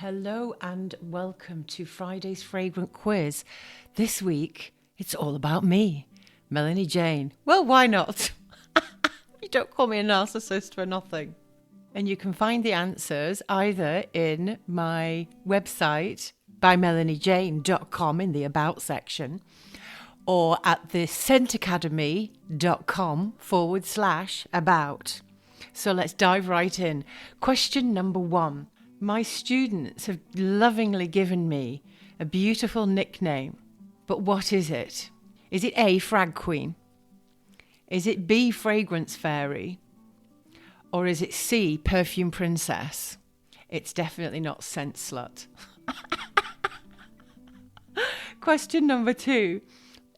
Hello and welcome to Friday's Fragrant Quiz. This week, it's all about me, Melanie Jane. Well, why not? You don't call me a narcissist for nothing. And you can find the answers either in my website, bymelaniejane.com in the About section, or at the scentacademy.com/about. So let's dive right in. Question number 1. My students have lovingly given me a beautiful nickname, but what is it? Is it A, Frag Queen? Is it B, Fragrance Fairy? Or is it C, Perfume Princess? It's definitely not Scent Slut. Question number 2.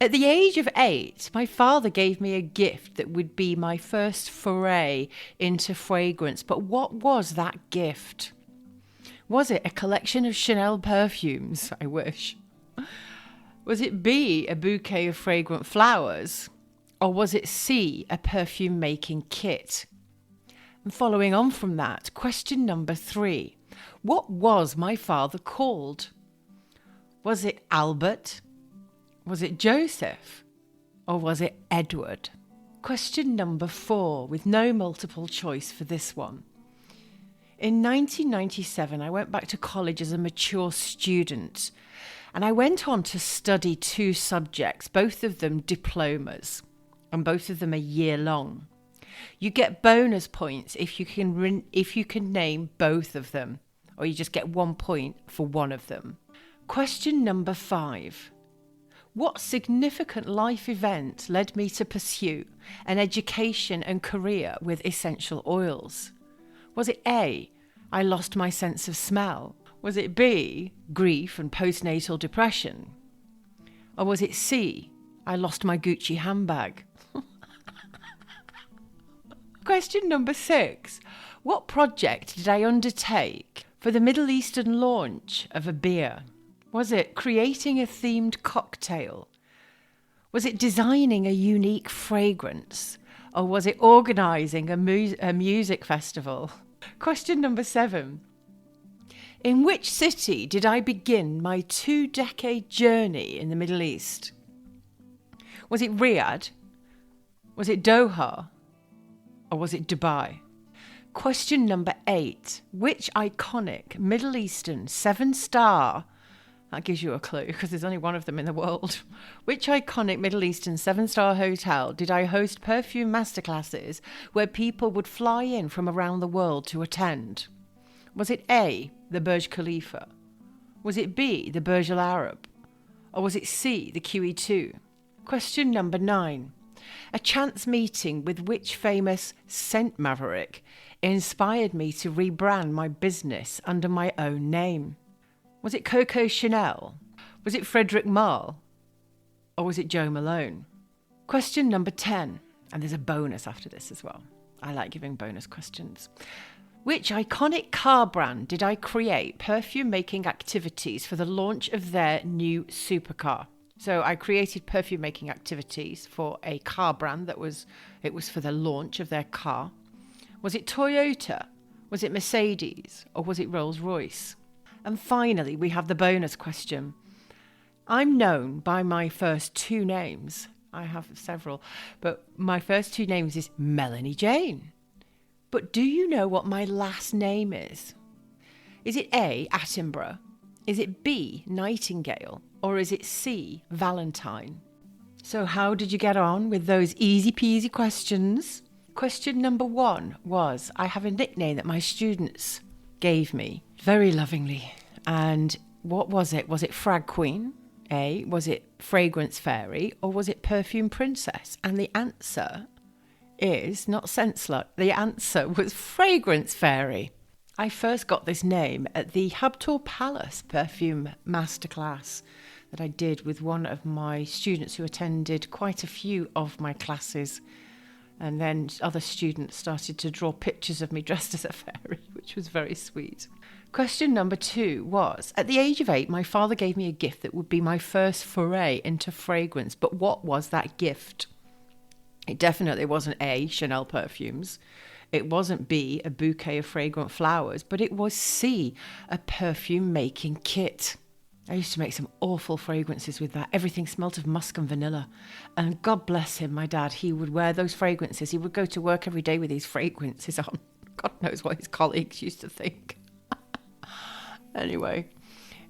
At the age of 8, my father gave me a gift that would be my first foray into fragrance, but what was that gift? Was it a collection of Chanel perfumes? I wish. Was it B, a bouquet of fragrant flowers? Or was it C, a perfume making kit? And following on from that, question number 3. What was my father called? Was it Albert? Was it Joseph? Or was it Edward? Question number 4, with no multiple choice for this one. In 1997, I went back to college as a mature student, and I went on to study 2 subjects, both of them diplomas, and both of them a year long. You get bonus points if you can name both of them, or you just get 1 point for one of them. Question number 5. What significant life event led me to pursue an education and career with essential oils? Was it A, I lost my sense of smell? Was it B, grief and postnatal depression? Or was it C, I lost my Gucci handbag? Question number 6. What project did I undertake for the Middle Eastern launch of a beer? Was it creating a themed cocktail? Was it designing a unique fragrance? Or was it organising a music festival? Question number 7. In which city did I begin my 2-decade journey in the Middle East? Was it Riyadh? Was it Doha? Or was it Dubai? Question number 8. Which iconic Middle Eastern 7-star... That gives you a clue because there's only one of them in the world. Which iconic Middle Eastern 7-star hotel did I host perfume masterclasses where people would fly in from around the world to attend? Was it A, the Burj Khalifa? Was it B, the Burj Al Arab? Or was it C, the QE2? Question number 9. A chance meeting with which famous scent maverick inspired me to rebrand my business under my own name? Was it Coco Chanel? Was it Frederic Malle? Or was it Jo Malone? Question number 10. And there's a bonus after this as well. I like giving bonus questions. Which iconic car brand did I create perfume making activities for the launch of their new supercar? So I created perfume making activities for a car brand it was for the launch of their car. Was it Toyota? Was it Mercedes? Or was it Rolls-Royce? And finally, we have the bonus question. I'm known by my first 2 names. I have several, but my first 2 names is Melanie Jane. But do you know what my last name is? Is it A, Attenborough? Is it B, Nightingale? Or is it C, Valentine? So how did you get on with those easy peasy questions? Question number 1 was, I have a nickname that my students gave me very lovingly. And what was it? Was it Frag Queen? A. Was it Fragrance Fairy? Or was it Perfume Princess? And the answer is not Scent Slut. The answer was Fragrance Fairy. I first got this name at the Habtoor Palace perfume masterclass that I did with one of my students who attended quite a few of my classes. And then other students started to draw pictures of me dressed as a fairy, which was very sweet. Question number 2 was, at the age of 8, my father gave me a gift that would be my first foray into fragrance. But what was that gift? It definitely wasn't A, Chanel perfumes. It wasn't B, a bouquet of fragrant flowers, but it was C, a perfume making kit. I used to make some awful fragrances with that. Everything smelt of musk and vanilla. And God bless him, my dad, he would wear those fragrances. He would go to work every day with these fragrances on. God knows what his colleagues used to think. Anyway,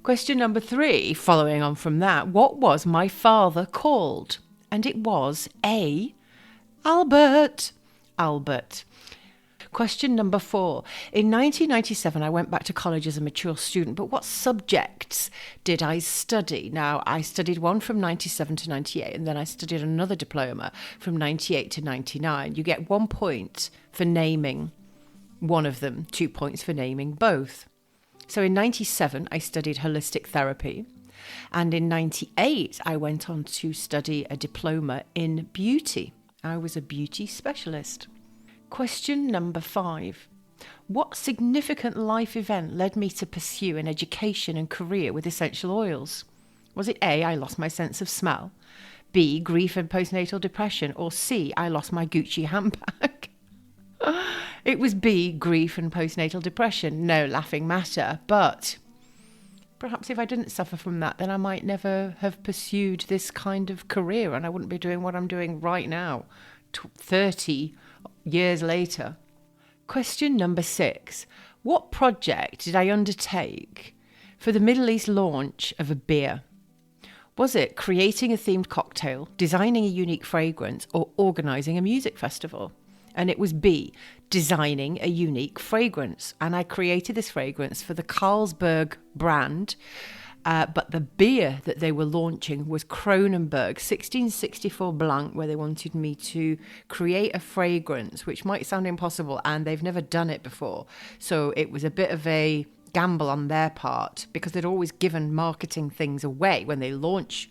question number 3, following on from that. What was my father called? And it was A, Albert. Albert. Question number 4. In 1997, I went back to college as a mature student, but what subjects did I study? Now, I studied one from 97 to 98, and then I studied another diploma from 98 to 99. You get 1 point for naming one of them, 2 points for naming both. So in 97, I studied holistic therapy. And in 98, I went on to study a diploma in beauty. I was a beauty specialist. Question number 5. What significant life event led me to pursue an education and career with essential oils? Was it A, I lost my sense of smell, B, grief and postnatal depression, or C, I lost my Gucci handbag? It was B, grief and postnatal depression. No laughing matter, but perhaps if I didn't suffer from that, then I might never have pursued this kind of career and I wouldn't be doing what I'm doing right now, 30 years later. Question number 6. What project did I undertake for the Middle East launch of a beer? Was it creating a themed cocktail, designing a unique fragrance, or organising a music festival? And it was B, designing a unique fragrance. And I created this fragrance for the Carlsberg brand. But the beer that they were launching was Kronenberg 1664 Blanc, where they wanted me to create a fragrance, which might sound impossible, and they've never done it before. So it was a bit of a gamble on their part, because they'd always given marketing things away when they launch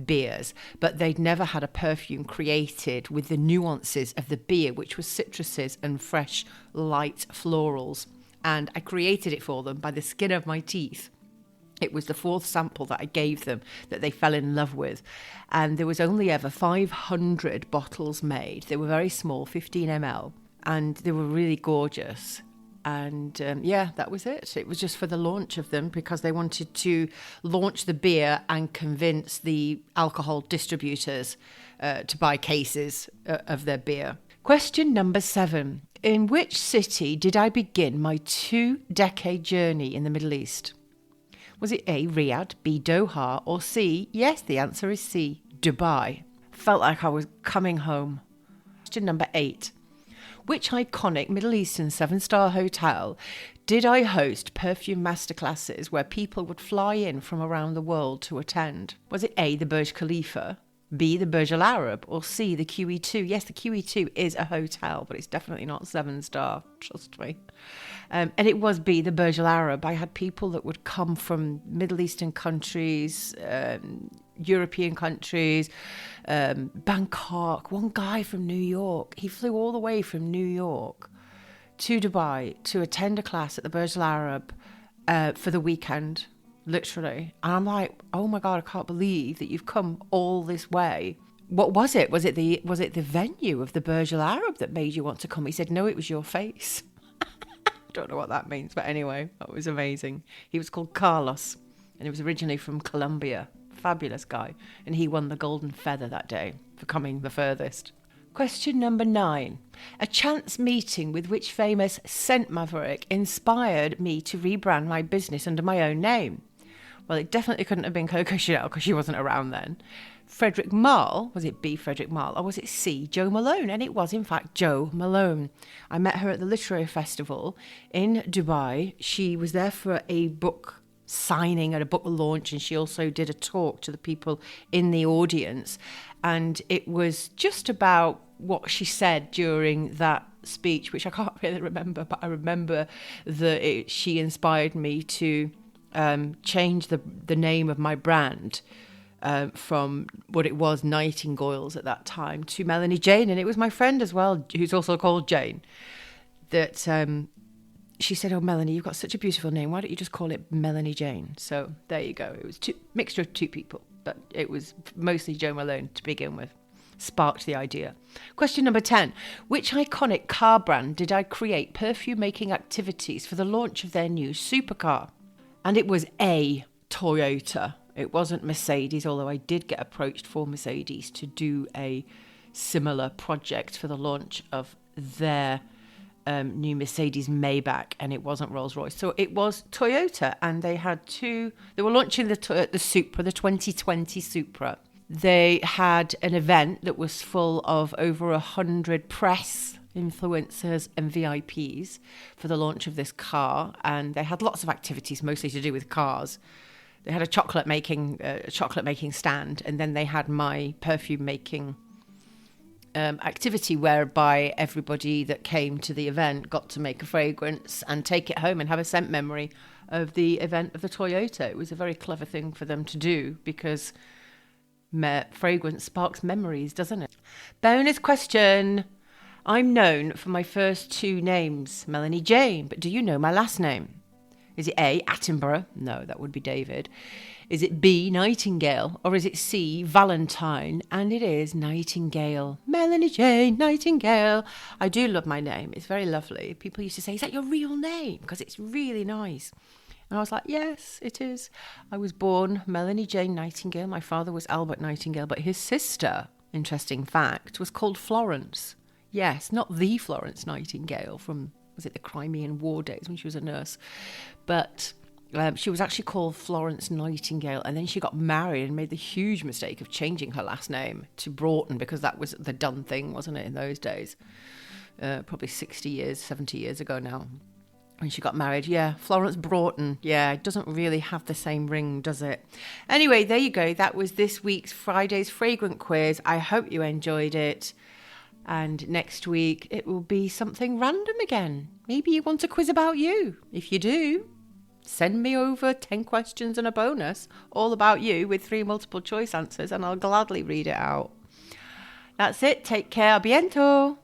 beers, but they'd never had a perfume created with the nuances of the beer, which was citruses and fresh, light florals. And I created it for them by the skin of my teeth. It was the 4th sample that I gave them that they fell in love with. And there was only ever 500 bottles made. They were very small, 15 ml, and they were really gorgeous. And that was it. It was just for the launch of them, because they wanted to launch the beer and convince the alcohol distributors to buy cases of their beer. Question number 7. In which city did I begin my 2-decade journey in the Middle East? Was it A, Riyadh, B, Doha, or C? Yes, the answer is C, Dubai. Felt like I was coming home. Question number 8. Which iconic Middle Eastern 7-star hotel did I host perfume masterclasses where people would fly in from around the world to attend? Was it A, the Burj Khalifa, B, the Burj Al Arab, or C, the QE2? Yes, the QE2 is a hotel, but it's definitely not 7-star, trust me. And it was B, the Burj Al Arab. I had people that would come from Middle Eastern countries, European countries, Bangkok. One guy from New York, he flew all the way from New York to Dubai to attend a class at the Burj Al Arab for the weekend, literally. And I'm like, oh my God, I can't believe that you've come all this way. What was it? Was it the venue of the Burj Al Arab that made you want to come? He said, no, it was your face. Don't know what that means, but anyway, that was amazing. He was called Carlos, and he was originally from Colombia. Fabulous guy. And he won the Golden Feather that day for coming the furthest. Question number 9. A chance meeting with which famous scent maverick inspired me to rebrand my business under my own name? Well, it definitely couldn't have been Coco Chanel, because she wasn't around then. Frederick Malle, was it B, Frederick Malle, or was it C, Jo Malone? And it was, in fact, Jo Malone. I met her at the Literary Festival in Dubai. She was there for a book signing at a book launch, and she also did a talk to the people in the audience. And it was just about what she said during that speech, which I can't really remember, but I remember that she inspired me to change the name of my brand from what it was, Nightingales at that time, to Melanie Jane. And it was my friend as well, who's also called Jane, that she said, oh, Melanie, you've got such a beautiful name. Why don't you just call it Melanie Jane? So there you go. It was a mixture of 2 people, but it was mostly Jo Malone to begin with. sparked the idea. Question number 10. Which iconic car brand did I create perfume making activities for the launch of their new supercar? And it was A, Toyota. It wasn't Mercedes, although I did get approached for Mercedes to do a similar project for the launch of their new Mercedes Maybach, and it wasn't Rolls-Royce. So it was Toyota, and they were launching the Supra, the 2020 Supra. They had an event that was full of over 100 press influencers and VIPs for the launch of this car, and they had lots of activities, mostly to do with cars. They had a chocolate making stand, and then they had my perfume making activity, whereby everybody that came to the event got to make a fragrance and take it home and have a scent memory of the event of the Toyota. It was a very clever thing for them to do, because fragrance sparks memories, doesn't it? Bonus question. I'm known for my first two names, Melanie Jane, but do you know my last name? Is it A, Attenborough? No, that would be David. Is it B, Nightingale? Or is it C, Valentine? And it is Nightingale. Melanie Jane Nightingale. I do love my name. It's very lovely. People used to say, is that your real name? Because it's really nice. And I was like, yes, it is. I was born Melanie Jane Nightingale. My father was Albert Nightingale, but his sister, interesting fact, was called Florence. Yes, not the Florence Nightingale from, was it the Crimean War days when she was a nurse? But she was actually called Florence Nightingale, and then she got married and made the huge mistake of changing her last name to Broughton, because that was the done thing, wasn't it, in those days? Probably 60 years, 70 years ago now, when she got married. Yeah, Florence Broughton. Yeah, it doesn't really have the same ring, does it? Anyway, there you go. That was this week's Friday's Fragrant quiz. I hope you enjoyed it. And next week, it will be something random again. Maybe you want a quiz about you. If you do, send me over 10 questions and a bonus all about you with 3 multiple choice answers, and I'll gladly read it out. That's it. Take care. A biento.